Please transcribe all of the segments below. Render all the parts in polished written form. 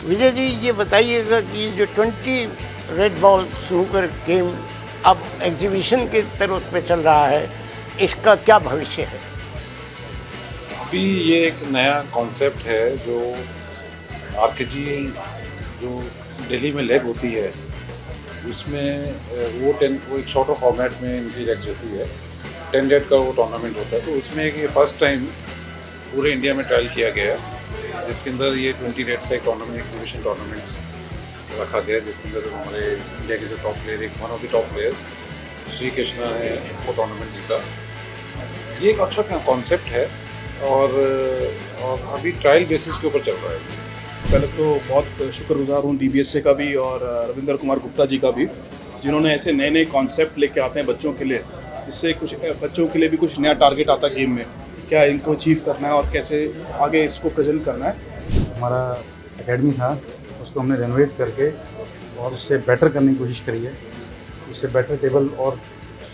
विजय जी, ये बताइएगा कि जो 20 रेड बॉल स्नूकर गेम अब एग्जीबिशन के तरफ पे चल रहा है, इसका क्या भविष्य है? अभी ये एक नया कॉन्सेप्ट है जो आरकेजी जो दिल्ली में लेग होती है उसमें वो एक शॉर्टर फॉर्मेट में इनकी लेग्स होती है। 10 डेट का वो टूर्नामेंट होता है, तो उसमें ये फर्स्ट टाइम पूरे इंडिया में ट्रायल किया गया है, जिसके अंदर ये 20 डेट्स का एक टूर्नामेंट एग्जीबिशन टूर्नामेंट्स रखा गया, जिसके अंदर हमारे इंडिया के जो टॉप प्लेयर, एक one of the top player Shri Krishna है, वो टूर्नामेंट जीता। ये एक अच्छा कॉन्सेप्ट है और अभी ट्रायल बेसिस के ऊपर चल रहा है। पहले तो बहुत शुक्रगुजार हूँ DBSA का भी और रविंद्र कुमार गुप्ता जी का भी, जिन्होंने ऐसे नए नए कॉन्सेप्ट लेके आते हैं बच्चों के लिए, जिससे कुछ बच्चों के लिए भी कुछ नया टारगेट आता है गेम में, क्या इनको अचीव करना है और कैसे आगे इसको प्रेजेंट करना है। हमारा एकेडमी था, उसको हमने रेनोवेट करके और उससे बेटर करने की कोशिश करी है। उससे बेटर टेबल और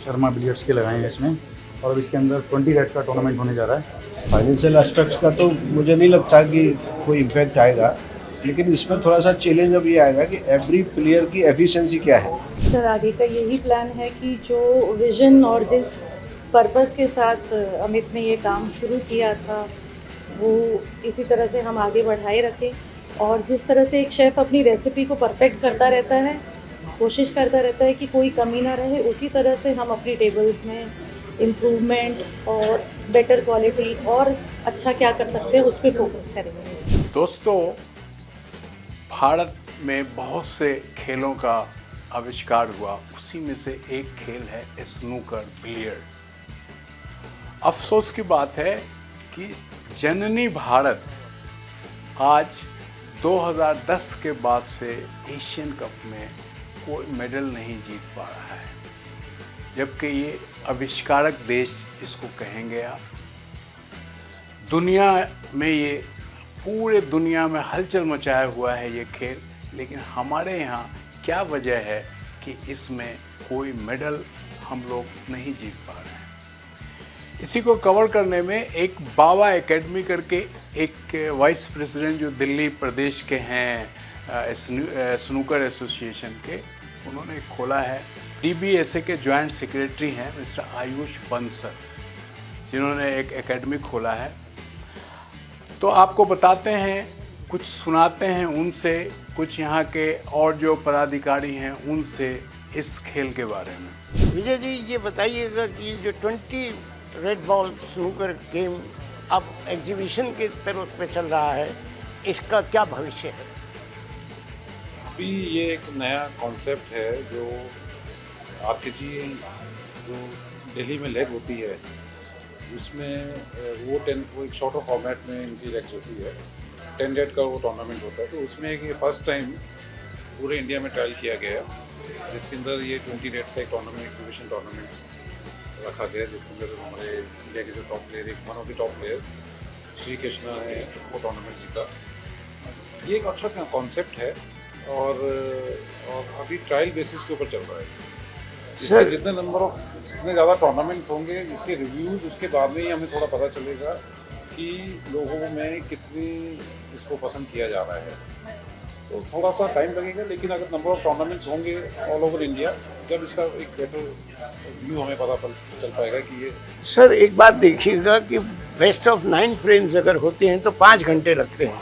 शर्मा बिलियर्ड्स के लगाए हैं इसमें, और अब इसके अंदर 20 रेड का टूर्नामेंट होने जा रहा है। फाइनेंशियल एस्पेक्ट्स का तो मुझे नहीं लगता कि कोई इम्पैक्ट आएगा, लेकिन इसमें थोड़ा सा चैलेंज अब ये आएगा कि एवरी प्लेयर की एफिशिएंसी क्या है। सर, आगे का यही प्लान है कि जो विजन और जिस पर्पस के साथ अमित ने ये काम शुरू किया था वो इसी तरह से हम आगे बढ़ाए रखें, और जिस तरह से एक शेफ़ अपनी रेसिपी को परफेक्ट करता रहता है, कोशिश करता रहता है कि कोई कमी ना रहे, उसी तरह से हम अपनी टेबल्स में इम्प्रूवमेंट और बेटर क्वालिटी और अच्छा क्या कर सकते हैं उस पर फोकस करेंगे। दोस्तों, भारत में बहुत से खेलों का आविष्कार हुआ, उसी में से एक खेल है स्नूकर बिलियर्ड। अफसोस की बात है कि जननी भारत आज 2010 के बाद से एशियन कप में कोई मेडल नहीं जीत पा रहा है, जबकि ये आविष्कारक देश इसको कहेंगे आप। दुनिया में ये पूरे दुनिया में हलचल मचाया हुआ है ये खेल, लेकिन हमारे यहाँ क्या वजह है कि इसमें कोई मेडल हम लोग नहीं जीत पा रहे हैं। इसी को कवर करने में एक बाबा एकेडमी करके एक वाइस प्रेसिडेंट जो दिल्ली प्रदेश के हैं स्नूकर एसोसिएशन के, उन्होंने खोला है। DBSA के जॉइंट सेक्रेटरी हैं मिस्टर आयुष बंसल, जिन्होंने एक एकेडमी खोला है। तो आपको बताते हैं, कुछ सुनाते हैं उनसे, कुछ यहाँ के और जो पदाधिकारी हैं उनसे इस खेल के बारे में। विजय जी, ये बताइएगा कि जो 20 रेड बॉल स्नूकर गेम अब एग्जीबिशन के तरफ पे चल रहा है, इसका क्या भविष्य है? अभी ये एक नया कॉन्सेप्ट है जो आरकेजी जो दिल्ली में लेग होती है उसमें वो एक शॉर्टर फॉर्मेट में इनकी लेग्स होती है। 10 डेट का वो टूर्नामेंट होता है, तो उसमें ये फर्स्ट टाइम पूरे इंडिया में ट्रायल किया गया, जिसके अंदर ये 20 डेट्स का एक टूर्नामेंट एग्जीबिशन टूर्नामेंट्स रखा गया, जिसके अंदर हमारे इंडिया के जो टॉप प्लेयर, एक one of the top player Shri Krishna है, वो टूर्नामेंट जीता। ये एक अच्छा कॉन्सेप्ट है और अभी ट्रायल बेसिस के ऊपर चल रहा है। सर, जितने ज़्यादा टूर्नामेंट्स होंगे, इसके रिव्यूज़ उसके बाद में ही हमें थोड़ा पता चलेगा कि लोगों में कितनी इसको पसंद किया जा रहा है। तो थोड़ा सा टाइम लगेगा, लेकिन अगर नंबर ऑफ टूर्नामेंट्स होंगे ऑल ओवर इंडिया, जब इसका एक बेटर व्यू हमें पता चल पाएगा कि ये। सर, एक बात देखिएगा कि बेस्ट ऑफ 9 फ्रेम्स अगर होते हैं तो 5 घंटे लगते हैं।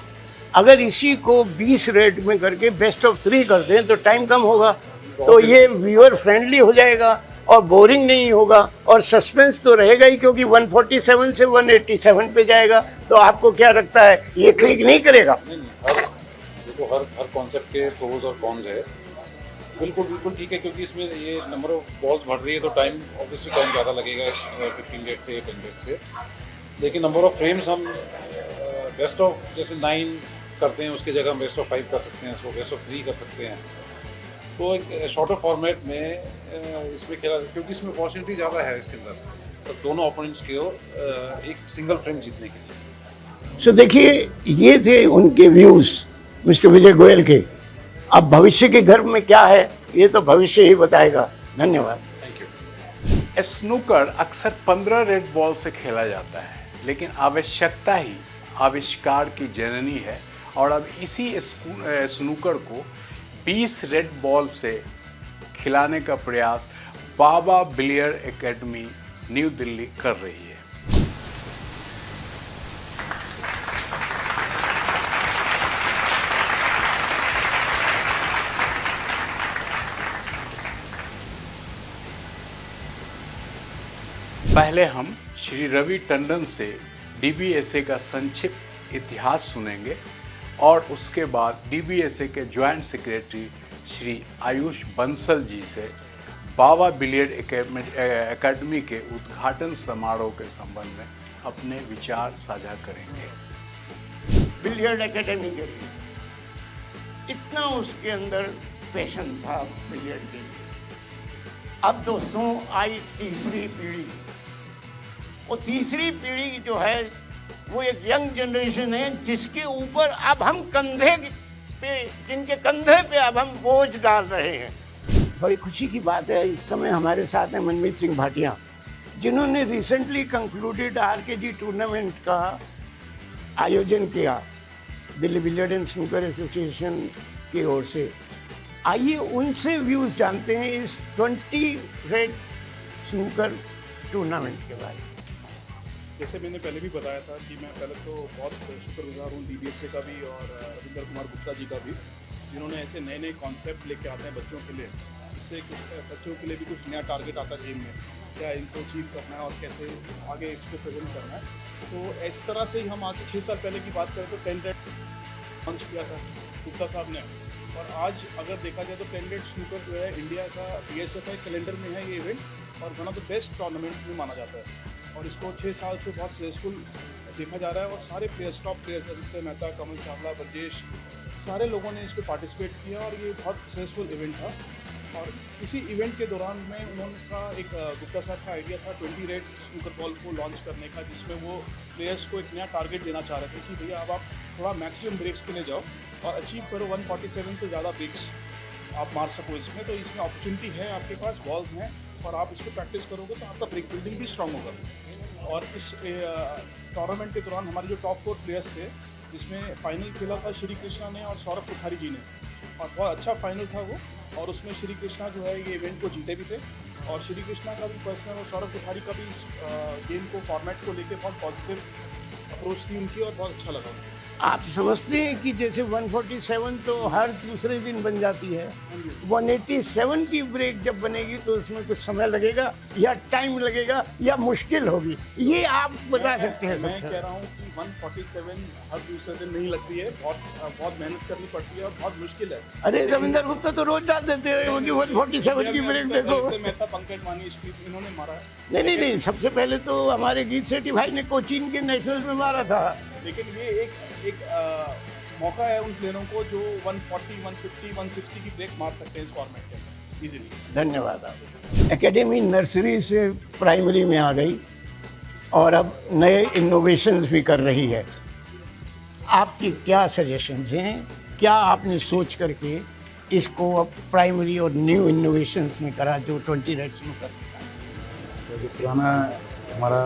अगर इसी को 20 रेड में करके बेस्ट ऑफ 3 करते हैं तो टाइम कम होगा, तो ये व्यूअर फ्रेंडली हो जाएगा और बोरिंग नहीं होगा, और सस्पेंस तो रहेगा ही, क्योंकि 147 से 187 पे जाएगा। तो आपको क्या लगता है, ये क्लिक नहीं करेगा? देखो, हर कॉन्सेप्ट के प्रोज और कॉन्स है। बिल्कुल ठीक है, क्योंकि इसमें ये नंबर ऑफ बॉल्स बढ़ रही है तो ऑब्वियसली टाइम ज़्यादा लगेगा 15 डेट से 10 डेट से। लेकिन नंबर ऑफ फ्रेम्स हम बेस्ट ऑफ जैसे 9 करते हैं, उसकी जगह हम बेस्ट ऑफ 5 कर सकते हैं, इसको बेस्ट ऑफ 3 कर सकते हैं। तो एक शॉर्टर फॉर्मेट में इसमें खेला, क्योंकि इसमें अपॉर्चुनिटी ज़्यादा है इसके अंदर, तो दोनों ओपोनेंट्स के एक सिंगल फ्रेम जीतने के लिए। सो देखिए, ये थे उनके व्यूज़ मिस्टर विजय गोयल के। अब भविष्य के घर में क्या है, ये तो भविष्य ही बताएगा। धन्यवाद। Thank you. स्नूकर अक्सर 15 रेड बॉल से खेला जाता है, लेकिन आवश्यकता ही आविष्कार की जननी है और अब इसी स्नूकर को 20 रेड बॉल से खिलाने का प्रयास बाबा बिलियर्ड एकेडमी न्यू दिल्ली कर रही है। पहले हम श्री रवि टंडन से डीबीएसए का संक्षिप्त इतिहास सुनेंगे और उसके बाद डीबीएसए के ज्वाइंट सेक्रेटरी श्री आयुष बंसल जी से बाबा बिलियर्ड एकेडमी के उद्घाटन समारोह के संबंध में अपने विचार साझा करेंगे। बिलियर्ड एकेडमी के लिए इतना उसके अंदर पैशन था बिलियर्ड के लिए। अब दोस्तों आई तीसरी पीढ़ी। वो तीसरी पीढ़ी जो है वो एक यंग जनरेशन है जिसके ऊपर अब हम जिनके कंधे पे अब हम बोझ डाल रहे हैं। बड़ी खुशी की बात है, इस समय हमारे साथ हैं मनमीत सिंह भाटिया, जिन्होंने रिसेंटली कंक्लूडेड आरकेजी टूर्नामेंट का आयोजन किया Delhi billiard and snooker association की ओर से। आइए उनसे व्यूज़ जानते हैं इस 20 रेड स्नूकर टूर्नामेंट के बारे में। जैसे मैंने पहले भी बताया था कि मैं पहले तो बहुत शुक्रगुजार हूँ डीबीएसए का भी और रविंदर कुमार गुप्ता जी का भी, जिन्होंने ऐसे नए नए कॉन्सेप्ट लेके आते हैं बच्चों के लिए, जिससे कुछ बच्चों के लिए भी कुछ नया टारगेट आता है गेम में, क्या इनको अचीव करना है और कैसे आगे इसको प्रेजेंट करना है। तो इस तरह से ही हम आज से 6 साल पहले की बात करें तो 10 रेड लॉन्च किया था गुप्ता साहब ने, और आज अगर देखा जाए तो 10 रेड स्नूकर जो है इंडिया का बीएसएफ कैलेंडर में है ये इवेंट और one of the best tournament में माना जाता है। और इसको 6 साल से बहुत सक्सेसफुल देखा जा रहा है और सारे players, top players, Aditya Mehta, Kamal Chawla, Brajesh, सारे लोगों ने इस पर पार्टिसिपेट किया और ये बहुत सक्सेसफुल इवेंट था। और इसी इवेंट के दौरान में उनका एक गुप्ता साहब का आइडिया था 20 रेड स्नूकर बॉल को लॉन्च करने का, जिसमें वो प्लेयर्स को एक नया टारगेट देना चाह रहे थे कि भैया अब आप थोड़ा मैक्सिमम ब्रेक्स के लिए जाओ और अचीव करो 147 से ज़्यादा ब्रेक्स आप मार सको इसमें। तो इसमें अपॉर्चुनिटी है, आपके पास बॉल्स हैं और आप इसको प्रैक्टिस करोगे तो आपका ब्रेक बिल्डिंग भी स्ट्रांग होगा। और इस टूर्नामेंट के दौरान हमारे जो टॉप 4 प्लेयर्स थे, जिसमें फाइनल खेला था श्री कृष्णा ने और सौरभ कोठारी जी ने, और बहुत अच्छा फाइनल था वो। और उसमें श्री कृष्णा जो है ये इवेंट को जीते भी थे और श्री कृष्णा का भी पर्सनल और सौरभ कोठारी का भी इस गेम को फॉर्मेट को लेके बहुत पॉजिटिव अप्रोच थी उनकी और बहुत अच्छा लगा उनको। आप समझते हैं कि जैसे 147 तो हर दूसरे दिन बन जाती है, 187 की ब्रेक जब बनेगी तो उसमें कुछ समय लगेगा या टाइम लगेगा या मुश्किल होगी, ये आप बता सकते हैं? मैं कह रहा हूँ कि 147 हर दूसरे दिन नहीं लगती है, बहुत मेहनत करनी पड़ती है और बहुत मुश्किल है। अरे रविंदर गुप्ता तो रोज डाल देते हैं कि 147 की ब्रेक देखो। मेहता, पंकज मानी, इन्होंने मारा है। नहीं, सबसे पहले तो हमारे गीत सेठी भाई ने कोचीन के नेशनल में मारा था। लेकिन ये एक मौका है उन प्लेयरों को जो 140, 150, 160 की ब्रेक मार सकते हैं इस फॉर्मेट के अंदर इजीली। धन्यवाद। आप एकेडमी नर्सरी से प्राइमरी में आ गई और अब नए इनोवेशंस भी कर रही है। आपकी क्या सजेशंस हैं? क्या आपने सोच करके इसको अब प्राइमरी और न्यू इनोवेशंस में करा जो 20 रेड्स में कर? जो पुराना हमारा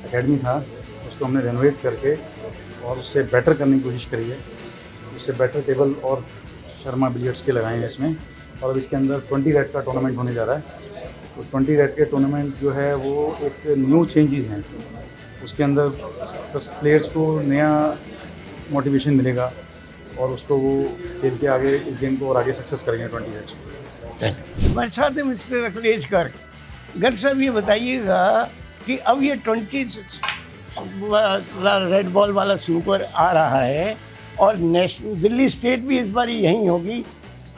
एकेडमी था उसको हमने रेनोवेट करके और उससे बेटर करने की कोशिश करी है। उससे बेटर टेबल और शर्मा बिलियर्ड्स के लगाए हैं इसमें, और अब इसके अंदर 20 रेड का टूर्नामेंट होने जा रहा है। तो 20 रेड के टूर्नामेंट जो है वो एक न्यू चेंजेस हैं, उसके अंदर बस प्लेयर्स को नया मोटिवेशन मिलेगा और उसको वो खेल के आगे इस गेम को और आगे सक्सेस करेंगे 20 रेड्स। हमारे साथ है मिस्टर अखिलेश गर्ग। गर्ग साहब ये बताइएगा कि अब ये 20 रेड बॉल वाला स्नूकर आ रहा है और नेशनल दिल्ली स्टेट भी इस बार यहीं होगी।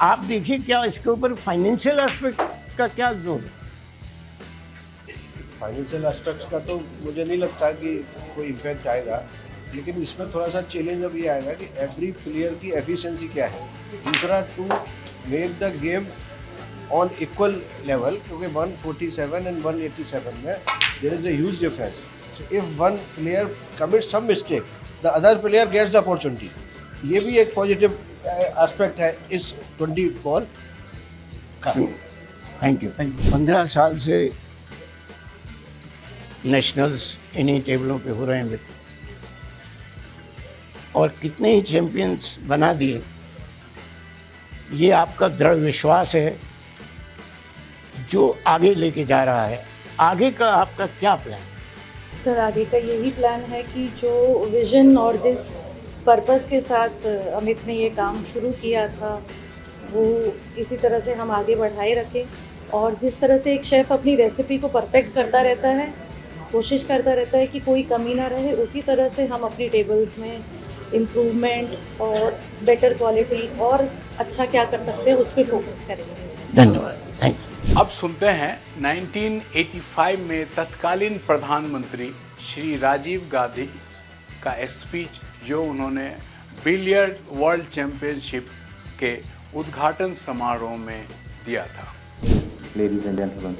आप देखिए क्या इसके ऊपर फाइनेंशियल एस्पेक्ट का क्या जोर है? फाइनेंशियल एस्पेक्ट्स का तो मुझे नहीं लगता कि कोई इम्पैक्ट आएगा, लेकिन इसमें थोड़ा सा चैलेंज अब ये आएगा कि एवरी प्लेयर की एफिशिएंसी क्या है। दूसरा, to make the game on equal level, क्योंकि 147 एंड 187 में there is a huge difference. So if one player commits some mistake, the other player gets the opportunity. ये भी एक पॉजिटिव एस्पेक्ट है इस 20 बॉल का। Thank you. 15 साल से नेशनल्स इन्हीं टेबलों पे हो रहे हैं और कितने ही चैंपियंस बना दिए, ये आपका दृढ़ विश्वास है जो आगे लेके जा रहा है। आगे का आपका क्या प्लान? सर आगे का यही प्लान है कि जो विज़न और जिस पर्पस के साथ अमित ने ये काम शुरू किया था वो इसी तरह से हम आगे बढ़ाए रखें, और जिस तरह से एक शेफ़ अपनी रेसिपी को परफेक्ट करता रहता है, कोशिश करता रहता है कि कोई कमी ना रहे, उसी तरह से हम अपनी टेबल्स में इम्प्रूवमेंट और बेटर क्वालिटी और अच्छा क्या कर सकते हैं उस पर फोकस करेंगे। धन्यवाद, थैंक यू। अब सुनते हैं 1985 में तत्कालीन प्रधानमंत्री श्री राजीव गांधी का स्पीच जो उन्होंने बिलियर्ड वर्ल्ड चैंपियनशिप के उद्घाटन समारोह में दिया था। Ladies and gentlemen,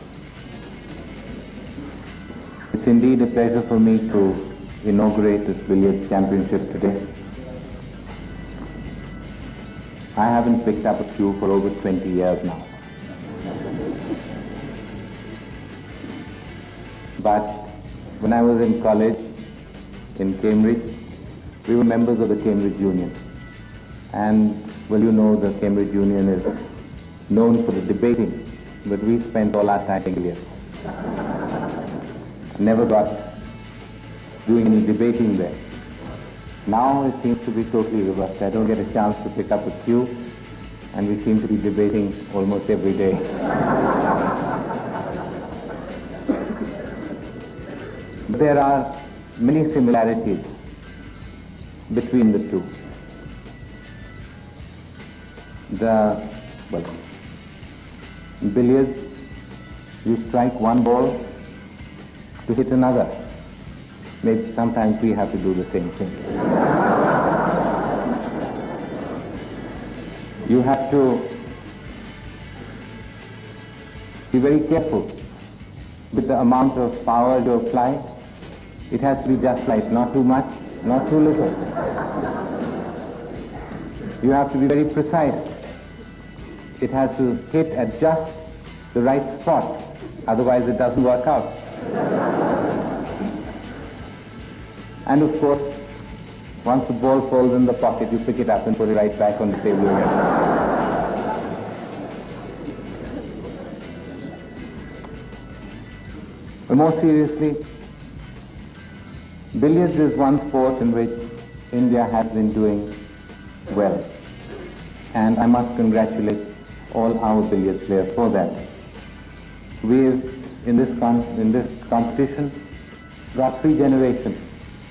it's indeed a pleasure for me to inaugurate this billiards championship today. I haven't picked up a cue for over 20 years now. But when I was in college in Cambridge, we were members of the Cambridge Union. And, well, you know the Cambridge Union is known for the debating, but we spent all our time in billiards. Never got doing any debating there. Now it seems to be totally reversed. I don't get a chance to pick up a cue, and we seem to be debating almost every day. But there are many similarities between the two. In billiards, you strike one ball to hit another. Maybe sometimes we have to do the same thing. You have to be very careful with the amount of power you apply. It has to be just right, not too much, not too little. You have to be very precise. It has to hit at just the right spot, otherwise it doesn't work out. And of course, once the ball falls in the pocket, you pick it up and put it right back on the table again. But more seriously, billiards is one sport in which India has been doing well. And I must congratulate all our billiards players for that. We've, in this competition, got three generations,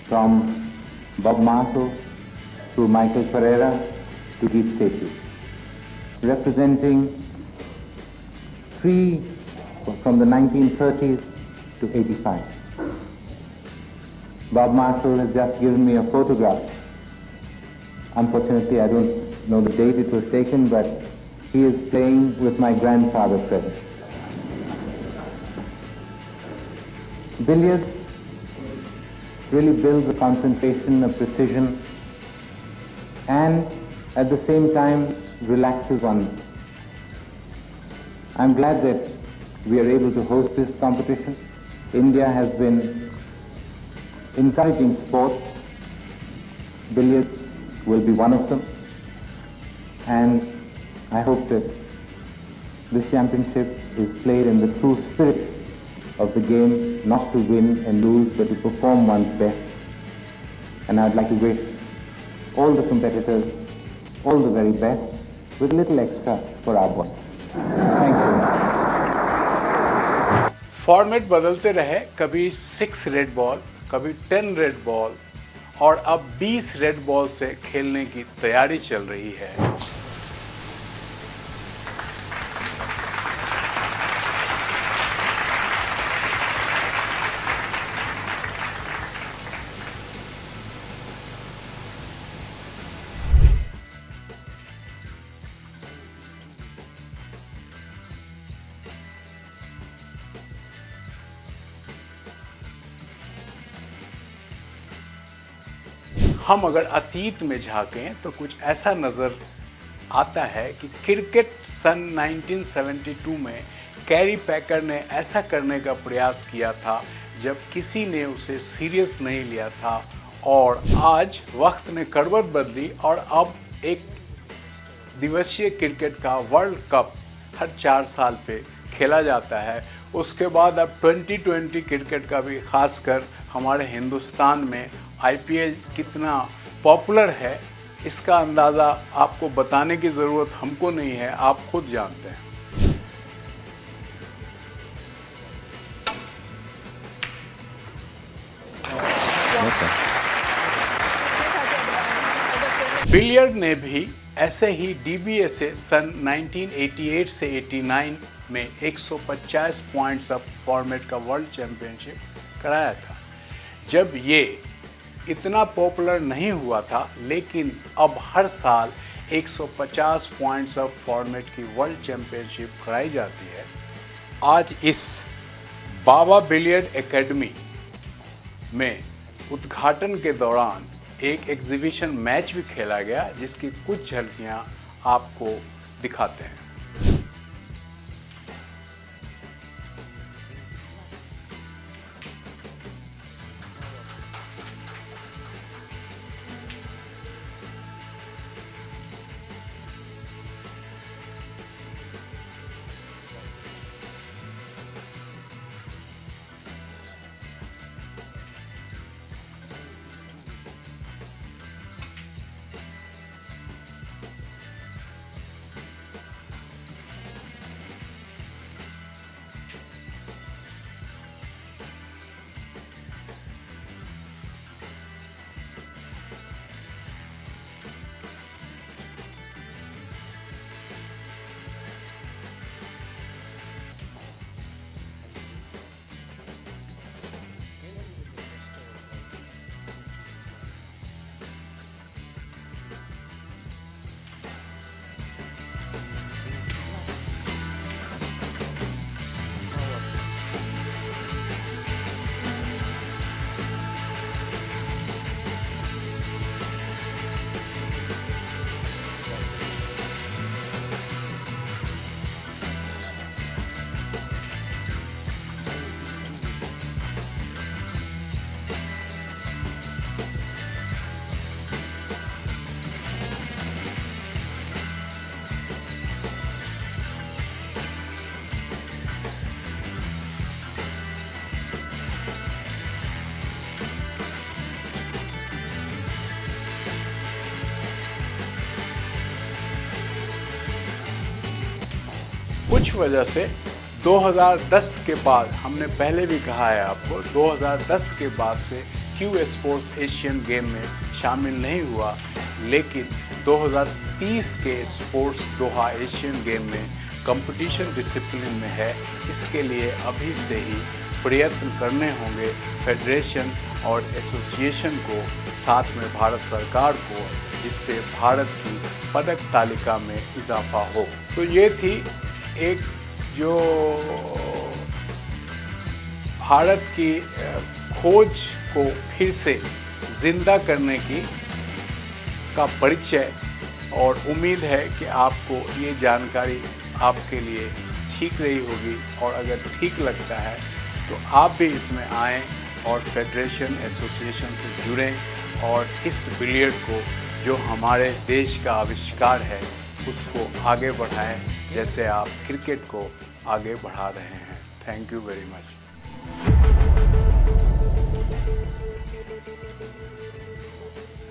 from Bob Marshall to Michael Pereira to Keith Stacey, representing three from the 1930s to 85. Bob Marshall has just given me a photograph. Unfortunately, I don't know the date it was taken, but he is playing with my grandfather present. Billiards really builds a concentration, a precision, and at the same time relaxes one. I'm glad that we are able to host this competition. India has been encouraging sports. Billiards will be one of them. And I hope that this championship is played in the true spirit of the game, not to win and lose, but to perform one's best. And I'd like to wish all the competitors all the very best, with a little extra for our boys. Thank you. Format बदलते रहे, कभी 6 red ball, कभी 10 red ball, और अब 20 red ball से खेलने की तैयारी चल रही है। हम अगर अतीत में झांकें तो कुछ ऐसा नज़र आता है कि क्रिकेट सन 1972 में कैरी पैकर ने ऐसा करने का प्रयास किया था जब किसी ने उसे सीरियस नहीं लिया था और आज वक्त ने करवट बदली और अब एक दिवसीय क्रिकेट का वर्ल्ड कप हर 4 साल पे खेला जाता है। उसके बाद अब 2020 क्रिकेट का भी, खासकर हमारे हिंदुस्तान में IPL कितना पॉपुलर है, इसका अंदाज़ा आपको बताने की ज़रूरत हमको नहीं है, आप खुद जानते हैं। बिलियर्ड ने भी ऐसे ही DBSA सन 1988 से 89 में 150 पॉइंट्स अप फॉर्मेट का वर्ल्ड चैंपियनशिप कराया था। जब ये इतना पॉपुलर नहीं हुआ था, लेकिन अब हर साल 150 पॉइंट्स अप फॉर्मेट की वर्ल्ड चैंपियनशिप कराई जाती है। आज इस बाबा बिलियर्ड एकेडमी में उद्घाटन के दौरान एक एग्जीबिशन मैच भी खेला गया, जिसकी कुछ झलकियां आपको दिखाते हैं। कुछ वजह से 2010 के बाद, हमने पहले भी कहा है आपको, 2010 के बाद से क्यू स्पोर्ट्स एशियन गेम में शामिल नहीं हुआ, लेकिन 2030 के स्पोर्ट्स दोहा एशियन गेम में कंपटीशन डिसिप्लिन में है। इसके लिए अभी से ही प्रयत्न करने होंगे फेडरेशन और एसोसिएशन को, साथ में भारत सरकार को, जिससे भारत की पदक तालिका में इजाफा हो। तो ये थी एक जो भारत की खोज को फिर से जिंदा करने का परिचय, और उम्मीद है कि आपको ये जानकारी आपके लिए ठीक रही होगी, और अगर ठीक लगता है तो आप भी इसमें आएँ और फेडरेशन एसोसिएशन से जुड़ें और इस बिलियर्ड को, जो हमारे देश का आविष्कार है, उसको आगे बढ़ाएं, जैसे आप क्रिकेट को आगे बढ़ा रहे हैं। Thank you very much.